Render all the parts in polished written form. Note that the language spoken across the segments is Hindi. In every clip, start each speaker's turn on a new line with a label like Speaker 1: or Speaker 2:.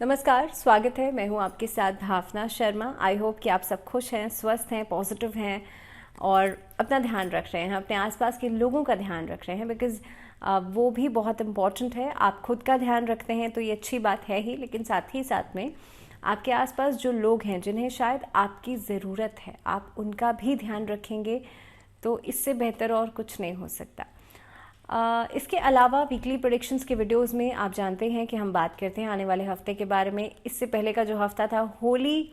Speaker 1: नमस्कार, स्वागत है। मैं हूं आपके साथ भावना शर्मा। आई होप कि आप सब खुश हैं, स्वस्थ हैं, पॉजिटिव हैं और अपना ध्यान रख रहे हैं, अपने आसपास के लोगों का ध्यान रख रहे हैं, बिकॉज़ वो भी बहुत इम्पॉर्टेंट है। आप खुद का ध्यान रखते हैं तो ये अच्छी बात है ही, लेकिन साथ ही साथ में आपके आसपास जो लोग हैं जिन्हें शायद आपकी ज़रूरत है, आप उनका भी ध्यान रखेंगे तो इससे बेहतर और कुछ नहीं हो सकता। इसके अलावा वीकली प्रेडिक्शंस के वीडियोस में आप जानते हैं कि हम बात करते हैं आने वाले हफ्ते के बारे में। इससे पहले का जो हफ्ता था, होली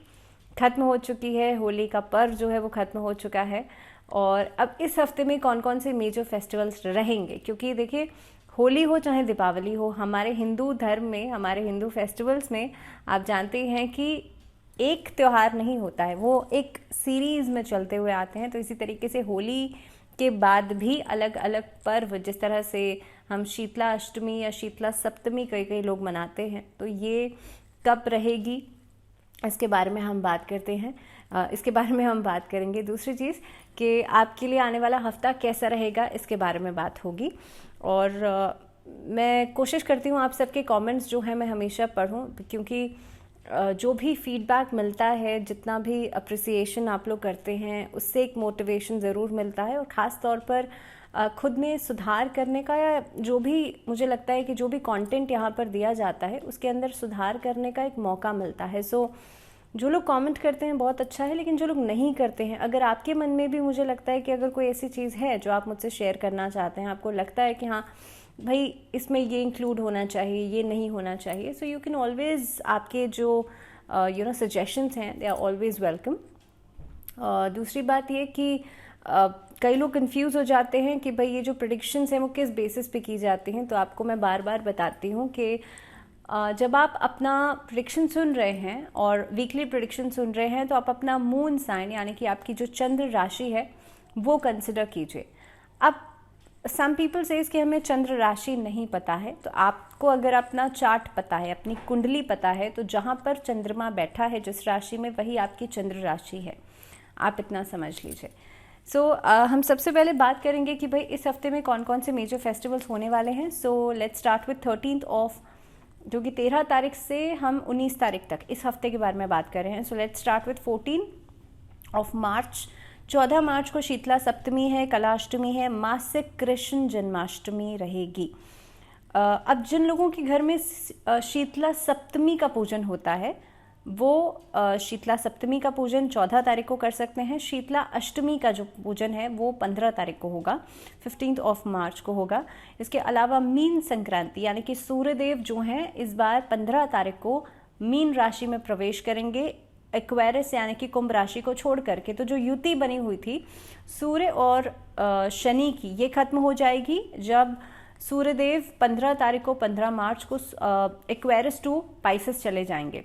Speaker 1: ख़त्म हो चुकी है, होली का पर्व जो है वो ख़त्म हो चुका है। और अब इस हफ्ते में कौन कौन से मेजर फेस्टिवल्स रहेंगे, क्योंकि देखिए होली हो चाहे दीपावली हो, हमारे हिंदू धर्म में, हमारे हिंदू फेस्टिवल्स में आप जानते हैं कि एक त्यौहार नहीं होता है, वो एक सीरीज़ में चलते हुए आते हैं। तो इसी तरीके से होली के बाद भी अलग अलग पर्व, जिस तरह से हम शीतला अष्टमी या शीतला सप्तमी कई कई लोग मनाते हैं, तो ये कब रहेगी इसके बारे में हम बात करते हैं। इसके बारे में हम बात करेंगे। दूसरी चीज़ कि आपके लिए आने वाला हफ्ता कैसा रहेगा, इसके बारे में बात होगी। और मैं कोशिश करती हूँ आप सबके कमेंट्स जो हैं मैं हमेशा पढूं, क्योंकि जो भी फीडबैक मिलता है, जितना भी अप्रिसिएशन आप लोग करते हैं, उससे एक मोटिवेशन ज़रूर मिलता है। और ख़ास तौर पर खुद में सुधार करने का, या जो भी मुझे लगता है कि जो भी कंटेंट यहाँ पर दिया जाता है उसके अंदर सुधार करने का एक मौका मिलता है। सो जो लोग कमेंट करते हैं बहुत अच्छा है, लेकिन जो लोग नहीं करते हैं, अगर आपके मन में भी मुझे लगता है कि अगर कोई ऐसी चीज़ है जो आप मुझसे शेयर करना चाहते हैं, आपको लगता है कि हाँ भाई इसमें ये इंक्लूड होना चाहिए, ये नहीं होना चाहिए, सो यू कैन ऑलवेज़, आपके जो सजेशंस हैं दे आर ऑलवेज़ वेलकम। दूसरी बात ये कि कई लोग कंफ्यूज हो जाते हैं कि भाई ये जो प्रेडिक्शंस हैं वो किस बेसिस पे की जाती हैं। तो आपको मैं बार बार बताती हूँ कि जब आप अपना प्रेडिक्शन सुन रहे हैं और वीकली प्रेडिक्शन सुन रहे हैं, तो आप अपना मून साइन यानी कि आपकी जो चंद्र राशि है वो कंसिडर कीजिए। अब सम पीपल सेज कि हमें चंद्र राशि नहीं पता है, तो आपको अगर अपना चार्ट पता है, अपनी कुंडली पता है, तो जहाँ पर चंद्रमा बैठा है जिस राशि में, वही आपकी चंद्र राशि है। आप इतना समझ लीजिए। सो हम सबसे पहले बात करेंगे कि भाई इस हफ्ते में कौन कौन से मेजर फेस्टिवल्स होने वाले हैं। So let's start with 13th of, जो कि 13 तारीख से हम 19 तारीख तक इस हफ्ते के बारे में बात कर रहे हैं। So let's start with 14 of March. 14 मार्च को शीतला सप्तमी है, कलाष्टमी है, मासिक कृष्ण जन्माष्टमी रहेगी। अब जिन लोगों के घर में शीतला सप्तमी का पूजन होता है वो शीतला सप्तमी का पूजन 14 तारीख को कर सकते हैं। शीतला अष्टमी का जो पूजन है वो 15 तारीख को होगा, 15th ऑफ मार्च को होगा। इसके अलावा मीन संक्रांति यानी कि सूर्यदेव जो हैं इस बार 15 तारीख को मीन राशि में प्रवेश करेंगे, एक्वेरियस यानी कि कुंभ राशि को छोड़ करके। तो जो युति बनी हुई थी सूर्य और शनि की, ये खत्म हो जाएगी जब सूर्यदेव 15 तारीख को, 15 मार्च को एक्वेरियस टू पाइसेस चले जाएंगे।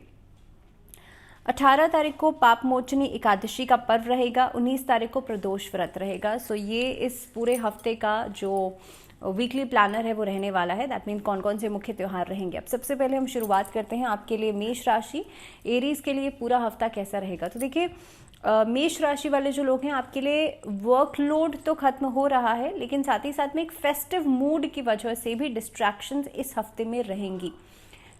Speaker 1: 18 तारीख को पाप मोचनी एकादशी का पर्व रहेगा, 19 तारीख को प्रदोष व्रत रहेगा। सो ये इस पूरे हफ्ते का जो वीकली प्लानर है वो रहने वाला है। दैट मीन कौन कौन से मुख्य त्यौहार रहेंगे। अब सबसे पहले हम शुरुआत करते हैं आपके लिए मेष राशि, एरीज के लिए पूरा हफ्ता कैसा रहेगा। तो देखिए मेष राशि वाले जो लोग हैं, आपके लिए वर्कलोड तो खत्म हो रहा है, लेकिन साथ ही साथ में एक फेस्टिव मूड की वजह से भी डिस्ट्रैक्शंस इस हफ्ते में रहेंगी।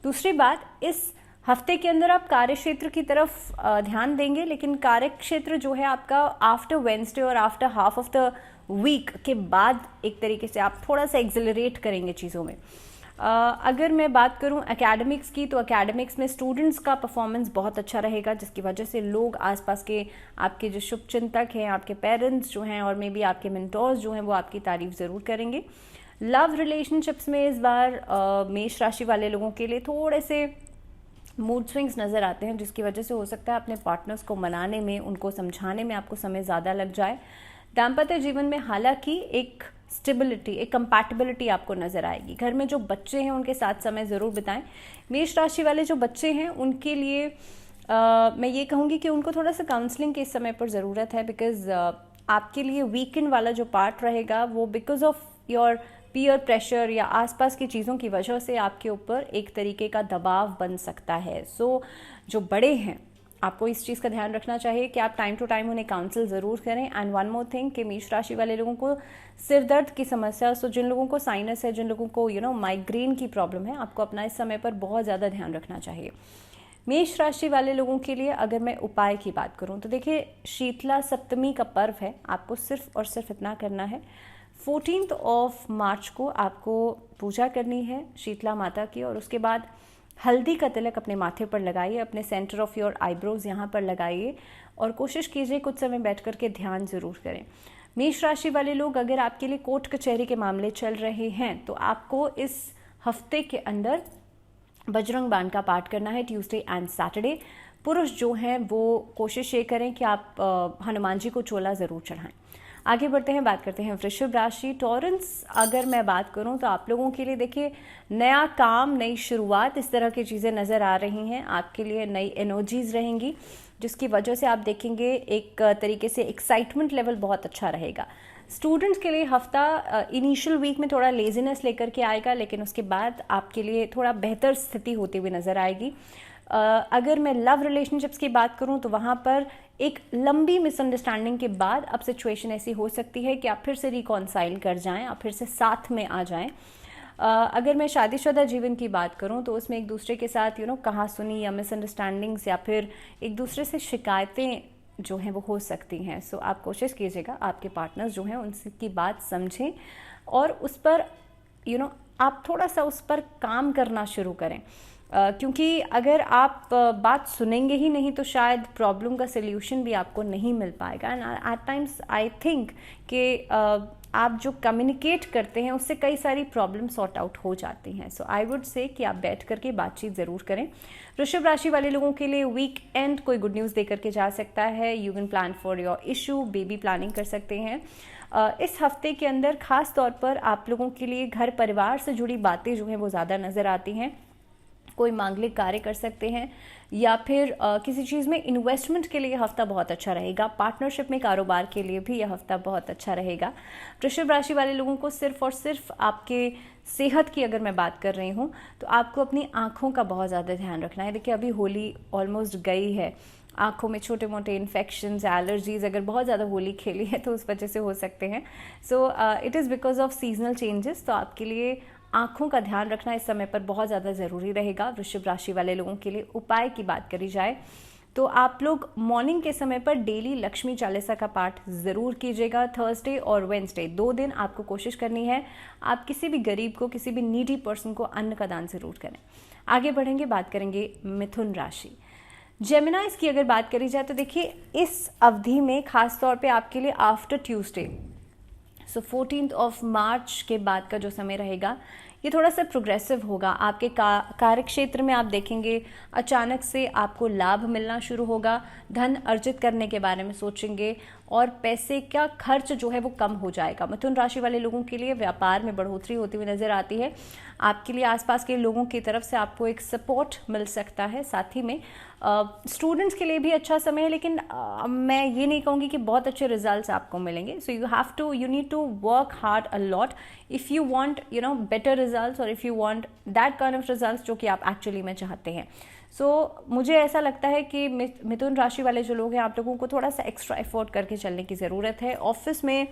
Speaker 1: दूसरी बात, इस हफ्ते के अंदर आप कार्य क्षेत्र की तरफ ध्यान देंगे, लेकिन कार्य क्षेत्र जो है आपका आफ्टर वेडनेसडे और after half of the week के बाद एक तरीके से आप थोड़ा सा एक्सिलरेट करेंगे चीज़ों में। अगर मैं बात करूं एकेडमिक्स की, तो एकेडमिक्स में स्टूडेंट्स का परफॉर्मेंस बहुत अच्छा रहेगा, जिसकी वजह से लोग आसपास के आपके जो शुभचिंतक हैं, आपके पेरेंट्स जो हैं और मे बी आपके मेंटोर्स जो हैं, वो आपकी तारीफ ज़रूर करेंगे। लव रिलेशनशिप्स में इस बार मेष राशि वाले लोगों के लिए थोड़े से मूड स्विंग्स नज़र आते हैं, जिसकी वजह से हो सकता है अपने पार्टनर्स को मनाने में, उनको समझाने में आपको समय ज़्यादा लग जाए। दाम्पत्य जीवन में हालांकि एक स्टेबिलिटी, एक कंपैटिबिलिटी आपको नज़र आएगी। घर में जो बच्चे हैं उनके साथ समय ज़रूर बिताएं। मेष राशि वाले जो बच्चे हैं उनके लिए मैं ये कहूँगी कि उनको थोड़ा सा काउंसलिंग की इस समय पर ज़रूरत है, बिकॉज़ आपके लिए वीकेंड वाला जो पार्ट रहेगा वो because of your peer pressure या आसपास की चीज़ों की वजह से आपके ऊपर एक तरीके का दबाव बन सकता है। सो जो बड़े हैं आपको इस चीज़ का ध्यान रखना चाहिए कि आप टाइम टू टाइम उन्हें काउंसिल ज़रूर करें। एंड वन मोर थिंग कि मेष राशि वाले लोगों को सिर दर्द की समस्या, सो जिन लोगों को साइनस है, जिन लोगों को माइग्रेन की प्रॉब्लम है, आपको अपना इस समय पर बहुत ज़्यादा ध्यान रखना चाहिए। मेष राशि वाले लोगों के लिए अगर मैं उपाय की बात करूं तो देखिए, शीतला सप्तमी का पर्व है, आपको सिर्फ और सिर्फ इतना करना है, 14 मार्च को आपको पूजा करनी है शीतला माता की, और उसके बाद हल्दी का तिलक अपने माथे पर लगाइए, अपने सेंटर ऑफ योर आईब्रोज यहाँ पर लगाइए, और कोशिश कीजिए कुछ समय बैठ कर के ध्यान जरूर करें। मेष राशि वाले लोग, अगर आपके लिए कोर्ट कचहरी के मामले चल रहे हैं तो आपको इस हफ्ते के अंदर बजरंग बाण का पाठ करना है, ट्यूसडे एंड सैटरडे। पुरुष जो हैं वो कोशिश ये करें कि आप हनुमान जी को चोला ज़रूर चढ़ाएं। आगे बढ़ते हैं, बात करते हैं वृषभ राशि, टॉरेंस। अगर मैं बात करूं तो आप लोगों के लिए देखिए, नया काम, नई शुरुआत, इस तरह की चीज़ें नज़र आ रही हैं। आपके लिए नई एनर्जीज रहेंगी, जिसकी वजह से आप देखेंगे एक तरीके से एक्साइटमेंट लेवल बहुत अच्छा रहेगा। स्टूडेंट्स के लिए हफ्ता इनिशियल वीक में थोड़ा लेजीनेस लेकर के आएगा, लेकिन उसके बाद आपके लिए थोड़ा बेहतर स्थिति होती हुई नज़र आएगी। अगर मैं लव रिलेशनशिप्स की बात करूं तो वहाँ पर एक लंबी मिसअंडरस्टैंडिंग के बाद अब सिचुएशन ऐसी हो सकती है कि आप फिर से रिकॉन्साइल कर जाएं, आप फिर से साथ में आ जाएं। अगर मैं शादीशुदा जीवन की बात करूं तो उसमें एक दूसरे के साथ कहासुनी या मिसअंडरस्टैंडिंग्स या फिर एक दूसरे से शिकायतें जो हैं वो हो सकती हैं। सो आप कोशिश कीजिएगा आपके पार्टनर्स जो हैं उनकी बात समझें और उस पर आप थोड़ा सा उस पर काम करना शुरू करें, क्योंकि अगर आप बात सुनेंगे ही नहीं तो शायद प्रॉब्लम का सल्यूशन भी आपको नहीं मिल पाएगा। And at times I think कि आप जो कम्युनिकेट करते हैं उससे कई सारी प्रॉब्लम सॉर्ट आउट हो जाती हैं। सो आई वुड से कि आप बैठ करके बातचीत ज़रूर करें। वृषभ राशि वाले लोगों के लिए वीक एंड कोई गुड न्यूज़ दे करके जा सकता है। You can plan for your issue, baby planning कर सकते हैं। इस हफ्ते के अंदर खास तौर पर आप लोगों के लिए घर परिवार से जुड़ी बातें जो हैं वो ज़्यादा नज़र आती हैं। कोई मांगलिक कार्य कर सकते हैं या फिर किसी चीज़ में इन्वेस्टमेंट के लिए यह हफ्ता बहुत अच्छा रहेगा। पार्टनरशिप में कारोबार के लिए भी यह हफ्ता बहुत अच्छा रहेगा। वृषभ राशि वाले लोगों को सिर्फ और सिर्फ आपके सेहत की अगर मैं बात कर रही हूँ तो आपको अपनी आँखों का बहुत ज़्यादा ध्यान रखना है। देखिए, अभी होली ऑलमोस्ट गई है, आँखों में छोटे मोटे इन्फेक्शंस, एलर्जीज अगर बहुत ज़्यादा होली खेली है तो उस वजह से हो सकते हैं। So it is because of seasonal changes. तो आपके लिए आँखों का ध्यान रखना इस समय पर बहुत ज़्यादा ज़रूरी रहेगा। वृषभ राशि वाले लोगों के लिए उपाय की बात करी जाए तो आप लोग मॉर्निंग के समय पर डेली लक्ष्मी चालीसा का पाठ ज़रूर कीजिएगा। थर्सडे और वेडनेसडे 2 दिन आपको कोशिश करनी है आप किसी भी गरीब को, किसी भी नीडी पर्सन को अन्न का दान ज़रूर करें। आगे बढ़ेंगे, बात करेंगे मिथुन राशि। जेमिनाइज की अगर बात करी जाए तो देखिए, इस अवधि में खास तौर पे आपके लिए आफ्टर ट्यूसडे, सो 14 मार्च के बाद का जो समय रहेगा ये थोड़ा सा प्रोग्रेसिव होगा। आपके कार्य क्षेत्र में आप देखेंगे अचानक से आपको लाभ मिलना शुरू होगा, धन अर्जित करने के बारे में सोचेंगे और पैसे का खर्च जो है वो कम हो जाएगा। मिथुन राशि वाले लोगों के लिए व्यापार में बढ़ोतरी होती हुई नजर आती है। आपके लिए आसपास के लोगों की तरफ से आपको एक सपोर्ट मिल सकता है। साथ ही में स्टूडेंट्स के लिए भी अच्छा समय है, लेकिन मैं ये नहीं कहूँगी कि बहुत अच्छे रिजल्ट्स आपको मिलेंगे। So you need to work hard a lot if you want better results और if you want that kind of results जो कि आप एक्चुअली में चाहते हैं। सो मुझे ऐसा लगता है कि मिथुन राशि वाले जो लोग हैं आप लोगों को थोड़ा सा एक्स्ट्रा एफर्ट करके चलने की ज़रूरत है। ऑफिस में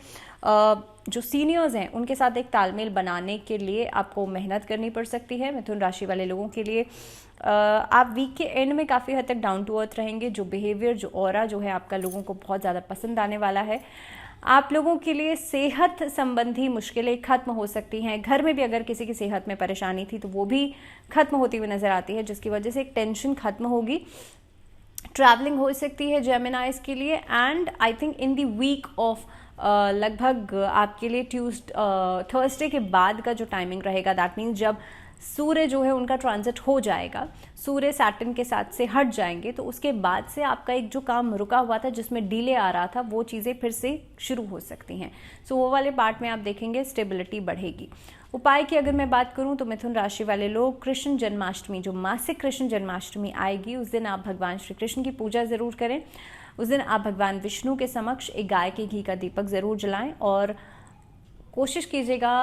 Speaker 1: जो सीनियर्स हैं उनके साथ एक तालमेल बनाने के लिए आपको मेहनत करनी पड़ सकती है। मिथुन राशि वाले लोगों के लिए आप वीक के एंड में काफ़ी हद तक डाउन टू अर्थ रहेंगे। जो बिहेवियर, जो ऑरा जो है आपका लोगों को बहुत ज़्यादा पसंद आने वाला है। आप लोगों के लिए सेहत संबंधी मुश्किलें खत्म हो सकती हैं। घर में भी अगर किसी की सेहत में परेशानी थी तो वो भी खत्म होती हुई नज़र आती है, जिसकी वजह से एक टेंशन खत्म होगी। ट्रैवलिंग हो सकती है जेमिनाइज के लिए। And I think in the week of लगभग आपके लिए थर्सडे के बाद का जो टाइमिंग रहेगा, दैट मीन्स जब सूर्य जो है उनका ट्रांजिट हो जाएगा, सूर्य सैटर्न के साथ से हट जाएंगे, तो उसके बाद से आपका एक जो काम रुका हुआ था जिसमें डिले आ रहा था वो चीज़ें फिर से शुरू हो सकती हैं। सो वो वाले पार्ट में आप देखेंगे स्टेबिलिटी बढ़ेगी। उपाय की अगर मैं बात करूं तो मिथुन राशि वाले लोग कृष्ण जन्माष्टमी, जो मासिक कृष्ण जन्माष्टमी आएगी, उस दिन आप भगवान श्री कृष्ण की पूजा ज़रूर करें। उस दिन आप भगवान विष्णु के समक्ष एक गाय के घी का दीपक ज़रूर जलाएं और कोशिश कीजिएगा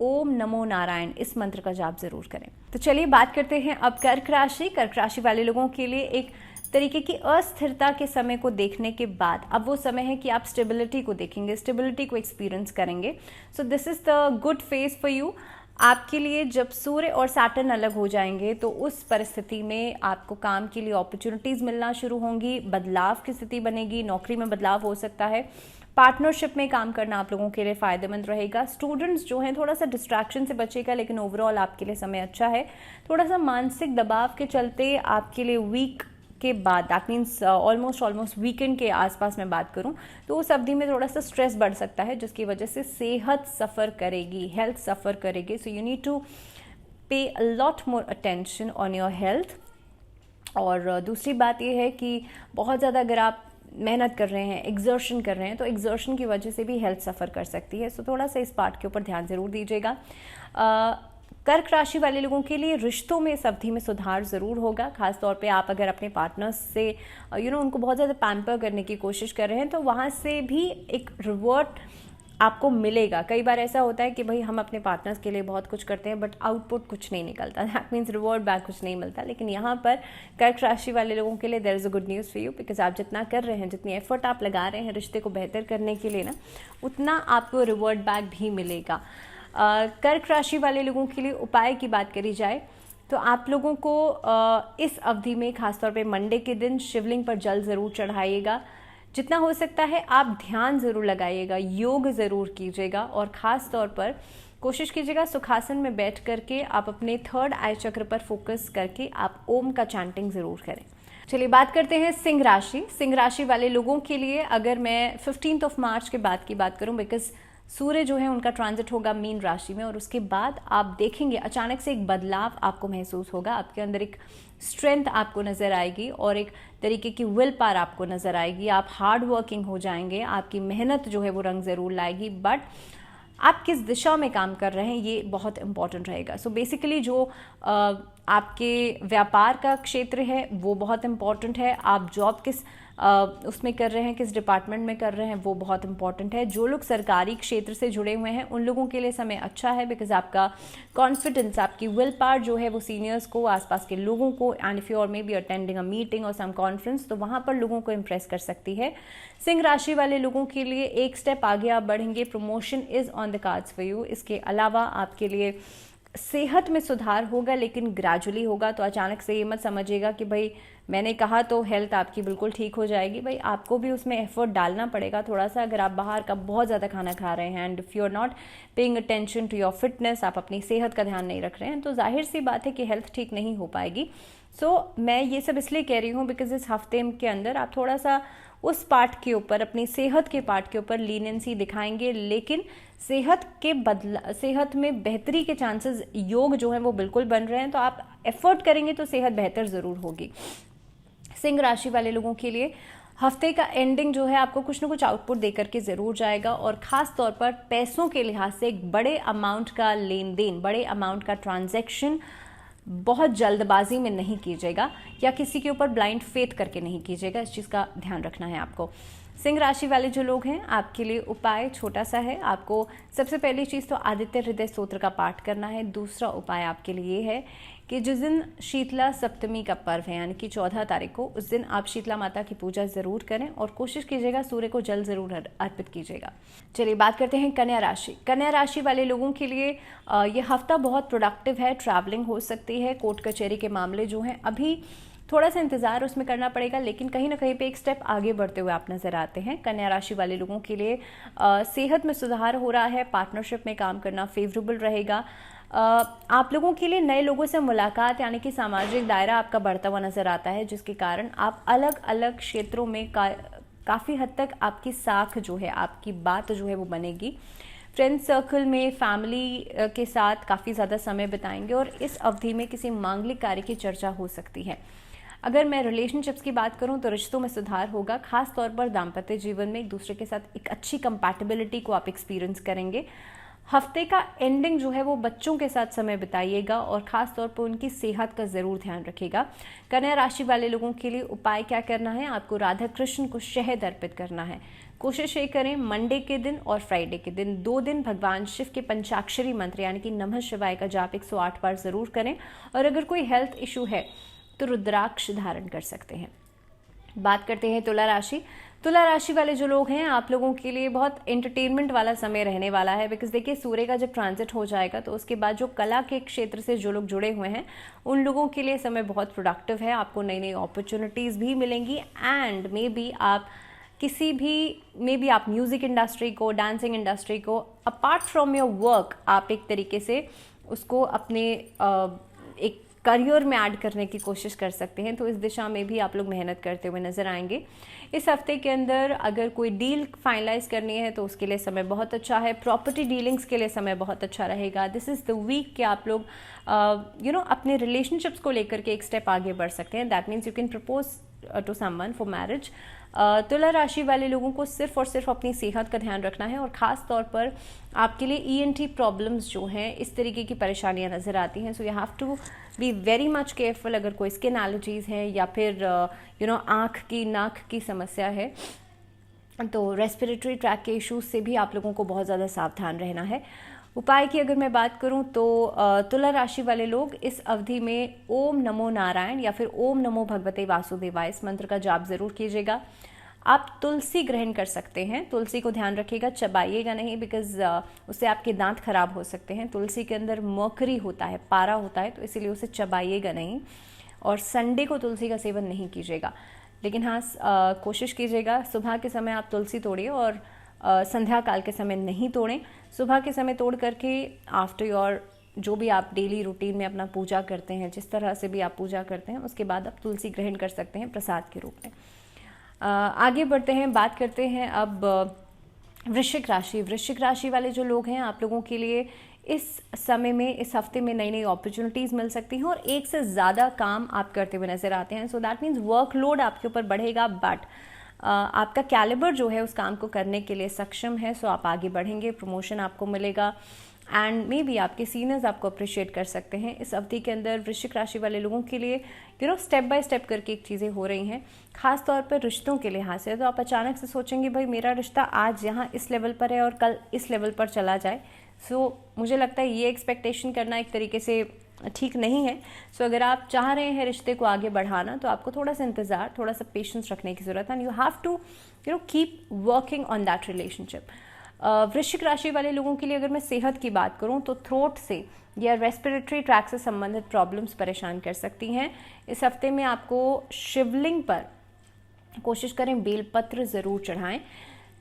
Speaker 1: ओम नमो नारायण इस मंत्र का जाप जरूर करें। तो चलिए बात करते हैं अब कर्क राशि। कर्क राशि वाले लोगों के लिए एक तरीके की अस्थिरता के समय को देखने के बाद अब वो समय है कि आप स्टेबिलिटी को देखेंगे, स्टेबिलिटी को एक्सपीरियंस करेंगे। So this is the good phase for you. आपके लिए जब सूर्य और सैटर्न अलग हो जाएंगे तो उस परिस्थिति में आपको काम के लिए अपॉर्चुनिटीज़ मिलना शुरू होंगी, बदलाव की स्थिति बनेगी, नौकरी में बदलाव हो सकता है, पार्टनरशिप में काम करना आप लोगों के लिए फ़ायदेमंद रहेगा। स्टूडेंट्स जो हैं थोड़ा सा डिस्ट्रैक्शन से बचेगा, लेकिन ओवरऑल आपके लिए समय अच्छा है। थोड़ा सा मानसिक दबाव के चलते आपके लिए वीक के बाद, दैट मीन्स ऑलमोस्ट वीकेंड के आसपास मैं बात करूं तो उस अवधि में थोड़ा सा स्ट्रेस बढ़ सकता है, जिसकी वजह से सेहत सफ़र करेगी, हेल्थ सफ़र करेगी। सो यू नीड टू पे a lot more attention on your health. और दूसरी बात यह है कि बहुत ज़्यादा अगर आप मेहनत कर रहे हैं, एग्जर्शन कर रहे हैं, तो एग्जर्शन की वजह से भी हेल्थ सफ़र कर सकती है। सो थोड़ा सा इस पार्ट के ऊपर ध्यान ज़रूर दीजिएगा। कर्क राशि वाले लोगों के लिए रिश्तों में इस अवधि में सुधार ज़रूर होगा। खासतौर पे आप अगर अपने पार्टनर्स से उनको बहुत ज़्यादा पैम्पर करने की कोशिश कर रहे हैं तो वहाँ से भी एक रिवॉर्ड आपको मिलेगा। कई बार ऐसा होता है कि भाई हम अपने पार्टनर्स के लिए बहुत कुछ करते हैं बट आउटपुट कुछ नहीं निकलता, दैट मीन्स रिवॉर्ड बैक कुछ नहीं मिलता। लेकिन यहाँ पर कर्क राशि वाले लोगों के लिए there is a good news for you, because आप जितना कर रहे हैं, जितनी एफर्ट आप लगा रहे हैं रिश्ते को बेहतर करने के लिए ना, उतना आपको रिवॉर्ड बैक भी मिलेगा। कर्क राशि वाले लोगों के लिए उपाय की बात करी जाए तो आप लोगों को इस अवधि में खासतौर पे मंडे के दिन शिवलिंग पर जल ज़रूर चढ़ाइएगा। जितना हो सकता है आप ध्यान ज़रूर लगाइएगा, योग ज़रूर कीजिएगा और ख़ास तौर पर कोशिश कीजिएगा सुखासन में बैठ करके आप अपने थर्ड आई चक्र पर फोकस करके आप ओम का चैंटिंग ज़रूर करें। चलिए बात करते हैं सिंह राशि। सिंह राशि वाले लोगों के लिए अगर मैं 15 मार्च के बाद की बात करूं, बिकॉज सूर्य जो है उनका ट्रांजिट होगा मीन राशि में और उसके बाद आप देखेंगे अचानक से एक बदलाव आपको महसूस होगा। आपके अंदर एक स्ट्रेंथ आपको नज़र आएगी और एक तरीके की विल पावर आपको नज़र आएगी। आप हार्ड वर्किंग हो जाएंगे, आपकी मेहनत जो है वो रंग ज़रूर लाएगी, बट आप किस दिशा में काम कर रहे हैं ये बहुत इंपॉर्टेंट रहेगा। सो बेसिकली जो आपके व्यापार का क्षेत्र है वो बहुत इंपॉर्टेंट है। आप जॉब किस उसमें कर रहे हैं, किस डिपार्टमेंट में कर रहे हैं, वो बहुत इंपॉर्टेंट है। जो लोग सरकारी क्षेत्र से जुड़े हुए हैं उन लोगों के लिए समय अच्छा है, बिकॉज आपका कॉन्फिडेंस, आपकी विल पावर जो है वो सीनियर्स को, आसपास के लोगों को, and if you are maybe attending a meeting और सम कॉन्फ्रेंस, तो वहाँ पर लोगों को इम्प्रेस कर सकती है। सिंह राशि वाले लोगों के लिए एक स्टेप आगे आप बढ़ेंगे, promotion is on the cards for you. इसके अलावा आपके लिए सेहत में सुधार होगा, लेकिन ग्रेजुअली होगा। तो अचानक से ये मत समझिएगा कि भाई मैंने कहा तो हेल्थ आपकी बिल्कुल ठीक हो जाएगी। भाई आपको भी उसमें एफर्ट डालना पड़ेगा थोड़ा सा। अगर आप बाहर का बहुत ज़्यादा खाना खा रहे हैं and if you are not paying attention to your fitness, आप अपनी सेहत का ध्यान नहीं रख रहे हैं, तो जाहिर सी बात है कि हेल्थ ठीक नहीं हो पाएगी। सो मैं ये सब इसलिए कह रही हूँ बिकॉज इस हफ्ते के अंदर आप थोड़ा सा उस पार्ट के ऊपर, अपनी सेहत के पार्ट के ऊपर लीनेंसी दिखाएंगे, लेकिन सेहत में बेहतरी के चांसेस योग जो है वो बिल्कुल बन रहे हैं। तो आप एफर्ट करेंगे तो सेहत बेहतर ज़रूर होगी। सिंह राशि वाले लोगों के लिए हफ्ते का एंडिंग जो है आपको कुछ ना कुछ आउटपुट देकर के ज़रूर जाएगा और ख़ास तौर पर पैसों के लिहाज से एक बड़े अमाउंट का लेन देन, बड़े अमाउंट का ट्रांजैक्शन बहुत जल्दबाजी में नहीं कीजिएगा या किसी के ऊपर ब्लाइंड फेथ करके नहीं कीजिएगा। इस चीज़ का ध्यान रखना है आपको। सिंह राशि वाले जो लोग हैं आपके लिए उपाय छोटा सा है। आपको सबसे पहली चीज़ तो आदित्य हृदय स्तोत्र का पाठ करना है। दूसरा उपाय आपके लिए है कि जिस दिन शीतला सप्तमी का पर्व है यानी कि 14 तारीख को, उस दिन आप शीतला माता की पूजा ज़रूर करें और कोशिश कीजिएगा सूर्य को जल ज़रूर अर्पित कीजिएगा। चलिए बात करते हैं कन्या राशि। कन्या राशि वाले लोगों के लिए ये हफ्ता बहुत प्रोडक्टिव है। ट्रैवलिंग हो सकती है, कोर्ट कचहरी के मामले जो हैं अभी थोड़ा सा इंतजार उसमें करना पड़ेगा, लेकिन कहीं ना कहीं पे एक स्टेप आगे बढ़ते हुए आप नजर आते हैं। कन्या राशि वाले लोगों के लिए सेहत में सुधार हो रहा है, पार्टनरशिप में काम करना फेवरेबल रहेगा। आप लोगों के लिए नए लोगों से मुलाकात यानी कि सामाजिक दायरा आपका बढ़ता हुआ नजर आता है, जिसके कारण आप अलग अलग क्षेत्रों में काफ़ी हद तक आपकी साख जो है, आपकी बात जो है वो बनेगी। फ्रेंड सर्कल में, फैमिली के साथ काफ़ी ज़्यादा समय बिताएंगे और इस अवधि में किसी मांगलिक कार्य की चर्चा हो सकती है। अगर मैं रिलेशनशिप्स की बात करूं तो रिश्तों में सुधार होगा। खास तौर पर दाम्पत्य जीवन में एक दूसरे के साथ एक अच्छी कंपैटिबिलिटी को आप एक्सपीरियंस करेंगे। हफ्ते का एंडिंग जो है वो बच्चों के साथ समय बिताइएगा और ख़ास तौर पर उनकी सेहत का ज़रूर ध्यान रखिएगा। कन्या राशि वाले लोगों के लिए उपाय क्या करना है, आपको राधा कृष्ण को शहद अर्पित करना है। कोशिश ये करें मंडे के दिन और फ्राइडे के दिन 2 दिन भगवान शिव के पंचाक्षरी मंत्र यानी कि नमः शिवाय का जाप 108 बार ज़रूर करें। और अगर कोई हेल्थ इशू है तो रुद्राक्ष धारण कर सकते हैं। बात करते हैं तुला राशि। तुला राशि वाले जो लोग हैं, आप लोगों के लिए बहुत एंटरटेनमेंट वाला समय रहने वाला है, बिकॉज देखिए सूर्य का जब ट्रांजिट हो जाएगा तो उसके बाद जो कला के क्षेत्र से जो लोग जुड़े हुए हैं उन लोगों के लिए समय बहुत प्रोडक्टिव है। आपको नई नई अपॉर्चुनिटीज़ भी मिलेंगी एंड मे बी आप म्यूज़िक इंडस्ट्री को, डांसिंग इंडस्ट्री को, अपार्ट फ्रॉम योर वर्क आप एक तरीके से उसको अपने एक करियर में ऐड करने की कोशिश कर सकते हैं। तो इस दिशा में भी आप लोग मेहनत करते हुए नजर आएंगे। इस हफ्ते के अंदर अगर कोई डील फाइनलाइज करनी है तो उसके लिए समय बहुत अच्छा है। प्रॉपर्टी डीलिंग्स के लिए समय बहुत अच्छा रहेगा। दिस इज़ द वीक कि आप लोग अपने रिलेशनशिप्स को लेकर के एक स्टेप आगे बढ़ सकते हैं। That means you can propose to someone for marriage. तुला राशि वाले लोगों को सिर्फ और सिर्फ अपनी सेहत का ध्यान रखना है और ख़ास तौर पर आपके लिए ENT प्रॉब्लम्स जो हैं, इस तरीके की परेशानियां नज़र आती हैं। So you have to be very much careful. अगर कोई स्किन एलर्जीज़ है या फिर आँख की, नाक की समस्या है तो रेस्पिरेटरी ट्रैक के इश्यूज से भी आप लोगों को बहुत ज़्यादा सावधान रहना है। उपाय की अगर मैं बात करूं तो तुला राशि वाले लोग इस अवधि में ओम नमो नारायण या फिर ओम नमो भगवते वासुदेवाय इस मंत्र का जाप जरूर कीजिएगा। आप तुलसी ग्रहण कर सकते हैं। तुलसी को ध्यान रखिएगा, चबाइएगा नहीं, बिकॉज उससे आपके दांत खराब हो सकते हैं। तुलसी के अंदर मर्करी होता है, पारा होता है, तो इसीलिए उसे चबाइएगा नहीं। और संडे को तुलसी का सेवन नहीं कीजिएगा, लेकिन हाँ कोशिश कीजिएगा सुबह के समय आप तुलसी तोड़िए और संध्या काल के समय नहीं तोड़ें। सुबह के समय तोड़ करके आफ्टर योर जो भी आप डेली रूटीन में अपना पूजा करते हैं, जिस तरह से भी आप पूजा करते हैं, उसके बाद आप तुलसी ग्रहण कर सकते हैं प्रसाद के रूप में। आगे बढ़ते हैं, बात करते हैं अब वृश्चिक राशि। वृश्चिक राशि वाले जो लोग हैं, आप लोगों के लिए इस समय में, इस हफ्ते में नई नई अपॉर्चुनिटीज़ मिल सकती हैं और एक से ज़्यादा काम आप करते हुए नजर आते हैं। सो दैट मीन्स वर्कलोड आपके ऊपर बढ़ेगा, बट आपका कैलिबर जो है उस काम को करने के लिए सक्षम है। सो आप आगे बढ़ेंगे, प्रमोशन आपको मिलेगा एंड मे बी आपके सीनियर्स आपको अप्रिशिएट कर सकते हैं। इस अवधि के अंदर वृश्चिक राशि वाले लोगों के लिए स्टेप बाय स्टेप करके एक चीज़ें हो रही हैं, खास तौर पर रिश्तों के लिहाज से। तो आप अचानक से सोचेंगे भाई मेरा रिश्ता आज यहाँ इस लेवल पर है और कल इस लेवल पर चला जाए। सो मुझे लगता है ये एक्सपेक्टेशन करना एक तरीके से ठीक नहीं है। सो अगर आप चाह रहे हैं रिश्ते को आगे बढ़ाना तो आपको थोड़ा सा इंतज़ार, थोड़ा सा पेशेंस रखने की ज़रूरत है। And you have to keep working on that relationship. वृश्चिक राशि वाले लोगों के लिए अगर मैं सेहत की बात करूं तो थ्रोट से या रेस्पिरेटरी ट्रैक से संबंधित प्रॉब्लम्स परेशान कर सकती हैं। इस हफ्ते में आपको शिवलिंग पर कोशिश करें बेलपत्र ज़रूर चढ़ाएं।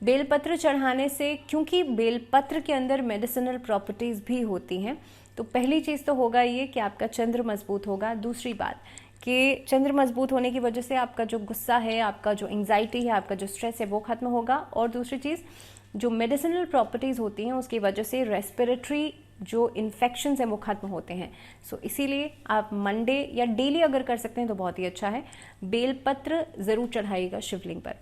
Speaker 1: बेलपत्र चढ़ाने से, क्योंकि बेलपत्र के अंदर मेडिसिनल प्रॉपर्टीज़ भी होती हैं, तो पहली चीज़ तो होगा ये कि आपका चंद्र मजबूत होगा। दूसरी बात कि चंद्र मजबूत होने की वजह से आपका जो गुस्सा है, आपका जो एंग्जाइटी है, आपका जो स्ट्रेस है वो खत्म होगा। और दूसरी चीज़, जो मेडिसिनल प्रॉपर्टीज़ होती हैं उसकी वजह से रेस्पिरेटरी जो इन्फेक्शंस हैं वो खत्म होते हैं। सो इसीलिए आप मंडे या डेली अगर कर सकते हैं तो बहुत ही अच्छा है। बेलपत्र ज़रूर चढ़ाइएगा शिवलिंग पर।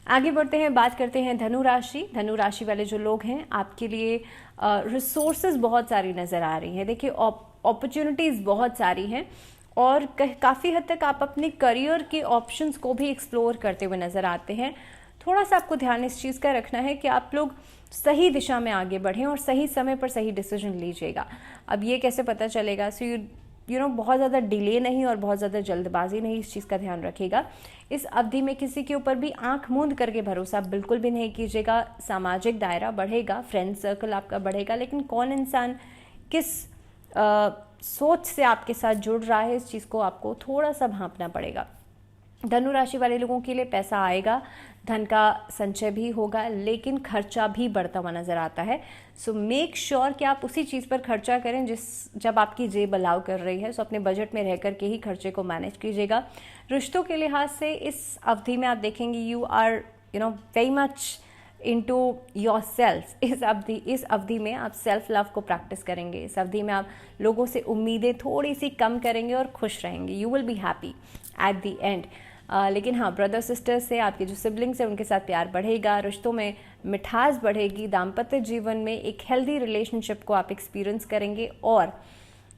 Speaker 1: आगे बढ़ते हैं, बात करते हैं धनु राशि। धनु राशि वाले जो लोग हैं, आपके लिए रिसोर्सेज बहुत सारी नज़र आ रही हैं। देखिए अपॉर्चुनिटीज़ बहुत सारी हैं और काफ़ी हद तक आप अपने करियर के ऑप्शंस को भी एक्सप्लोर करते हुए नज़र आते हैं। थोड़ा सा आपको ध्यान इस चीज़ का रखना है कि आप लोग सही दिशा में आगे बढ़ें और सही समय पर सही डिसीजन लीजिएगा। अब ये कैसे पता चलेगा? सो बहुत ज़्यादा डिले नहीं और बहुत ज़्यादा जल्दबाजी नहीं, इस चीज़ का ध्यान रखिएगा। इस अवधि में किसी के ऊपर भी आंख मूंद करके भरोसा बिल्कुल भी नहीं कीजिएगा। सामाजिक दायरा बढ़ेगा, फ्रेंड सर्कल आपका बढ़ेगा, लेकिन कौन इंसान किस सोच से आपके साथ जुड़ रहा है, इस चीज़ को आपको थोड़ा सा भांपना पड़ेगा। धनु राशि वाले लोगों के लिए पैसा आएगा, धन का संचय भी होगा, लेकिन खर्चा भी बढ़ता हुआ नजर आता है। सो मेक श्योर कि आप उसी चीज़ पर खर्चा करें जब आपकी जेब अलाउ कर रही है। सो अपने बजट में रह करके ही खर्चे को मैनेज कीजिएगा। रिश्तों के लिहाज से इस अवधि में आप देखेंगे you are very much into your self. इस अवधि में आप सेल्फ लव को प्रैक्टिस करेंगे। इस अवधि में आप लोगों से उम्मीदें थोड़ी सी कम करेंगे और खुश रहेंगे। You will be happy at the end. लेकिन हाँ, ब्रदर सिस्टर्स से, आपके जो सिबलिंग्स हैं उनके साथ प्यार बढ़ेगा, रिश्तों में मिठास बढ़ेगी, दाम्पत्य जीवन में एक हेल्दी रिलेशनशिप को आप एक्सपीरियंस करेंगे। और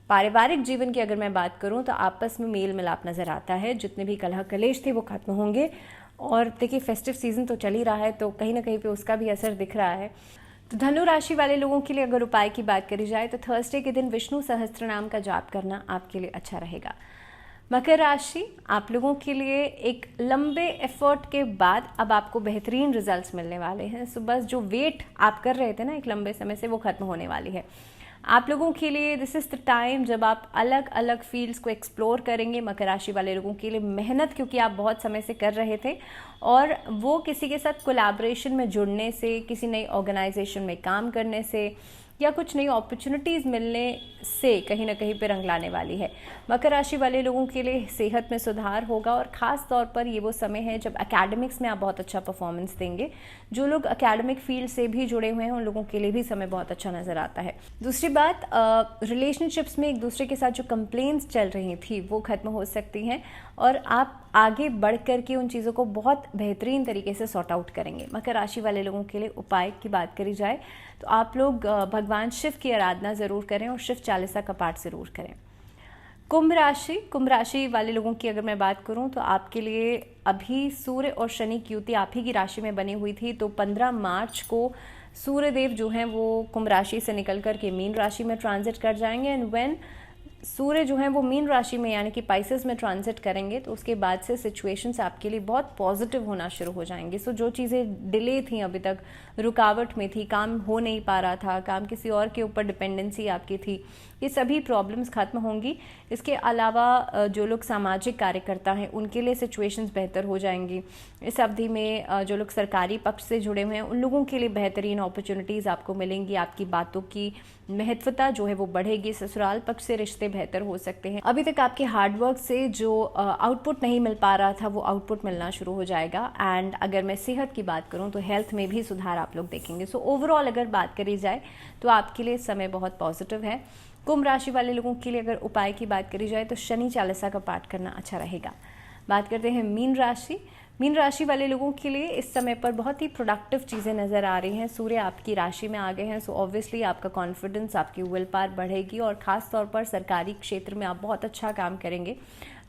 Speaker 1: पारिवारिक जीवन की अगर मैं बात करूं तो आपस में मेल मिलाप नज़र आता है। जितने भी कलह कलेश थे वो खत्म होंगे। और देखिए फेस्टिव सीजन तो चल ही रहा है, तो कहीं ना कहीं पे उसका भी असर दिख रहा है। तो धनु राशि वाले लोगों के लिए अगर उपाय की बात करी जाए तो थर्सडे के दिन विष्णु सहस्त्र नाम का जाप करना आपके लिए अच्छा रहेगा। मकर राशि, आप लोगों के लिए एक लंबे एफर्ट के बाद अब आपको बेहतरीन रिजल्ट्स मिलने वाले हैं। सो बस जो वेट आप कर रहे थे ना एक लंबे समय से, वो खत्म होने वाली है। आप लोगों के लिए दिस इज़ द टाइम जब आप अलग अलग फील्ड्स को एक्सप्लोर करेंगे। मकर राशि वाले लोगों के लिए मेहनत, क्योंकि आप बहुत समय से कर रहे थे और वो किसी के साथ कोलैबोरेशन में जुड़ने से, किसी नई ऑर्गेनाइजेशन में काम करने से या कुछ नई अपॉर्चुनिटीज़ मिलने से कहीं ना कहीं पे रंग लाने वाली है। मकर राशि वाले लोगों के लिए सेहत में सुधार होगा और ख़ास तौर पर ये वो समय है जब एकेडमिक्स में आप बहुत अच्छा परफॉर्मेंस देंगे। जो लोग एकेडमिक फील्ड से भी जुड़े हुए हैं उन लोगों के लिए भी समय बहुत अच्छा नज़र आता है। दूसरी बात, रिलेशनशिप्स में एक दूसरे के साथ जो कंप्लेंट्स चल रही थी वो ख़त्म हो सकती हैं और आप आगे बढ़ कर के उन चीज़ों को बहुत बेहतरीन तरीके से सॉर्ट आउट करेंगे। मकर राशि वाले लोगों के लिए उपाय की बात करी जाए तो आप लोग भगवान शिव की आराधना ज़रूर करें और शिव चालीसा का पाठ ज़रूर करें। कुंभ राशि वाले लोगों की अगर मैं बात करूं तो आपके लिए अभी सूर्य और शनि की युति आप ही की राशि में बनी हुई थी। तो 15 मार्च को सूर्य देव जो हैं वो कुंभ राशि से निकल कर के मीन राशि में ट्रांजिट कर जाएंगे एंड व्हेन सूर्य जो है वो मीन राशि में यानी कि पाइसेस में ट्रांजिट करेंगे तो उसके बाद से सिचुएशंस आपके लिए बहुत पॉजिटिव होना शुरू हो जाएंगे। सो जो चीज़ें डिले थी, अभी तक रुकावट में थी, काम हो नहीं पा रहा था, काम किसी और के ऊपर डिपेंडेंसी आपकी थी, ये सभी प्रॉब्लम्स खत्म होंगी। इसके अलावा जो लोग सामाजिक कार्यकर्ता हैं उनके लिए सिचुएशंस बेहतर हो जाएंगी। इस अवधि में जो लोग सरकारी पक्ष से जुड़े हुए हैं उन लोगों के लिए बेहतरीन अपॉर्चुनिटीज़ आपको मिलेंगी। आपकी बातों की महत्वता जो है वो बढ़ेगी। ससुराल पक्ष से रिश्ते बेहतर हो सकते हैं। अभी तक आपके हार्डवर्क से जो आउटपुट नहीं मिल पा रहा था वो आउटपुट मिलना शुरू हो जाएगा। एंड अगर मैं सेहत की बात करूं तो हेल्थ में भी सुधार आप लोग देखेंगे। सो ओवरऑल अगर बात करी जाए तो आपके लिए समय बहुत पॉजिटिव है। कुंभ राशि वाले लोगों के लिए अगर उपाय की बात करी जाए तो शनि चालीसा का पाठ करना अच्छा रहेगा। बात करते हैं मीन राशि वाले लोगों के लिए इस समय पर बहुत ही प्रोडक्टिव चीज़ें नज़र आ रही हैं। सूर्य आपकी राशि में आ गए हैं, सो ऑब्वियसली आपका कॉन्फिडेंस, आपकी विल पावर बढ़ेगी और ख़ास तौर पर सरकारी क्षेत्र में आप बहुत अच्छा काम करेंगे।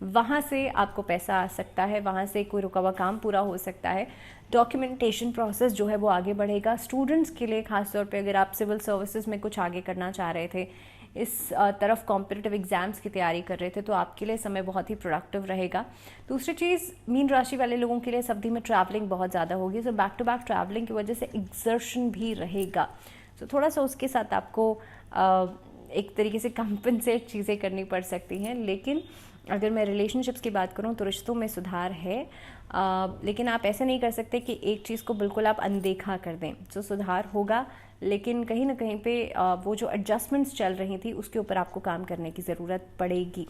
Speaker 1: वहाँ से आपको पैसा आ सकता है, वहाँ से कोई रुका हुआ काम पूरा हो सकता है। डॉक्यूमेंटेशन प्रोसेस जो है वो आगे बढ़ेगा। स्टूडेंट्स के लिए ख़ास तौर पे अगर आप सिविल सर्विसेज में कुछ आगे करना चाह रहे थे, इस तरफ कॉम्पिटिटिव एग्जाम्स की तैयारी कर रहे थे, तो आपके लिए समय बहुत ही प्रोडक्टिव रहेगा। दूसरी चीज़, मीन राशि वाले लोगों के लिए इस अवधि में ट्रैवलिंग बहुत ज़्यादा होगी। So back to back travelling की वजह से एक्सर्शन भी रहेगा। सो थोड़ा सा उसके साथ आपको एक तरीके से कंपनसेट चीज़ें करनी पड़ सकती हैं। लेकिन अगर मैं रिलेशनशिप्स की बात करूं तो रिश्तों में सुधार है। लेकिन आप ऐसे नहीं कर सकते कि एक चीज़ को बिल्कुल आप अनदेखा कर दें। तो सुधार होगा, लेकिन कहीं ना कहीं पे वो जो एडजस्टमेंट्स चल रही थी उसके ऊपर आपको काम करने की ज़रूरत पड़ेगी।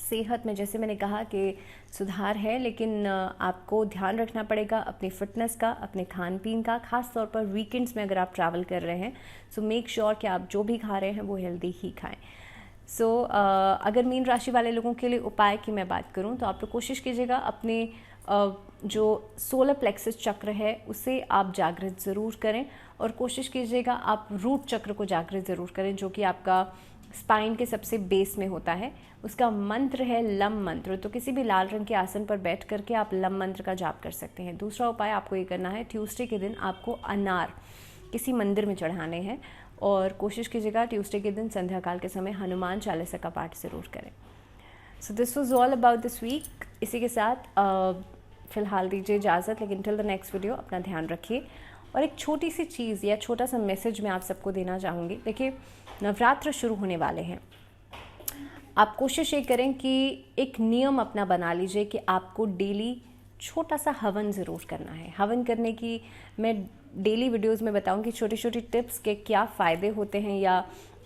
Speaker 1: सेहत में जैसे मैंने कहा कि सुधार है, लेकिन आपको ध्यान रखना पड़ेगा अपनी फिटनेस का, अपने खान पीन का। खास तौर पर वीकेंड्स में अगर आप ट्रैवल कर रहे हैं सो मेक श्योर कि आप जो भी खा रहे हैं वो हेल्दी ही खाएं। सो अगर मीन राशि वाले लोगों के लिए उपाय की मैं बात करूं तो आप लोग कोशिश कीजिएगा अपने जो सोलर प्लेक्सस चक्र है उसे आप जागृत ज़रूर करें और कोशिश कीजिएगा आप रूट चक्र को जागृत ज़रूर करें, जो कि आपका स्पाइन के सबसे बेस में होता है। उसका मंत्र है लम मंत्र। तो किसी भी लाल रंग के आसन पर बैठ करके आप लम मंत्र का जाप कर सकते हैं। दूसरा उपाय आपको ये करना है, ट्यूसडे के दिन आपको अनार किसी मंदिर में चढ़ाने हैं और कोशिश कीजिएगा ट्यूसडे के दिन संध्या काल के समय हनुमान चालीसा का पाठ ज़रूर करें। So this was all about this week. इसी के साथ फ़िलहाल दीजिए इजाज़त, लेकिन टिल द नेक्स्ट वीडियो अपना ध्यान रखिए। और एक छोटी सी चीज़ या छोटा सा मैसेज मैं आप सबको देना चाहूँगी। देखिए, नवरात्र शुरू होने वाले हैं। आप कोशिश ये करें कि एक नियम अपना बना लीजिए कि आपको डेली छोटा सा हवन ज़रूर करना है। हवन करने की मैं डेली वीडियोस में बताऊंगी छोटी छोटी टिप्स के क्या फ़ायदे होते हैं या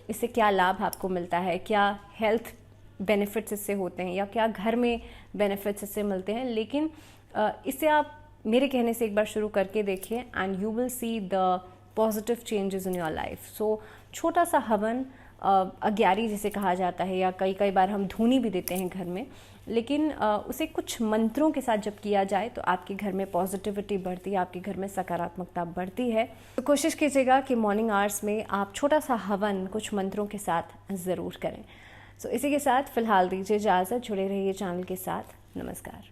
Speaker 1: इससे क्या लाभ आपको मिलता है, क्या हेल्थ बेनिफिट्स इससे होते हैं या क्या घर में बेनिफिट्स इससे मिलते हैं। लेकिन इसे आप मेरे कहने से एक बार शुरू करके देखिए and you will see the positive changes in your life. So छोटा सा हवन, अग्यारी जिसे कहा जाता है, या कई बार हम धूनी भी देते हैं घर में, लेकिन उसे कुछ मंत्रों के साथ जब किया जाए तो आपके घर में पॉजिटिविटी बढ़ती है, आपके घर में सकारात्मकता बढ़ती है। तो कोशिश कीजिएगा कि मॉर्निंग आवर्स में आप छोटा सा हवन कुछ मंत्रों के साथ ज़रूर करें। सो इसी के साथ फ़िलहाल दीजिए इजाज़त। जुड़े रहिए चैनल के साथ। नमस्कार।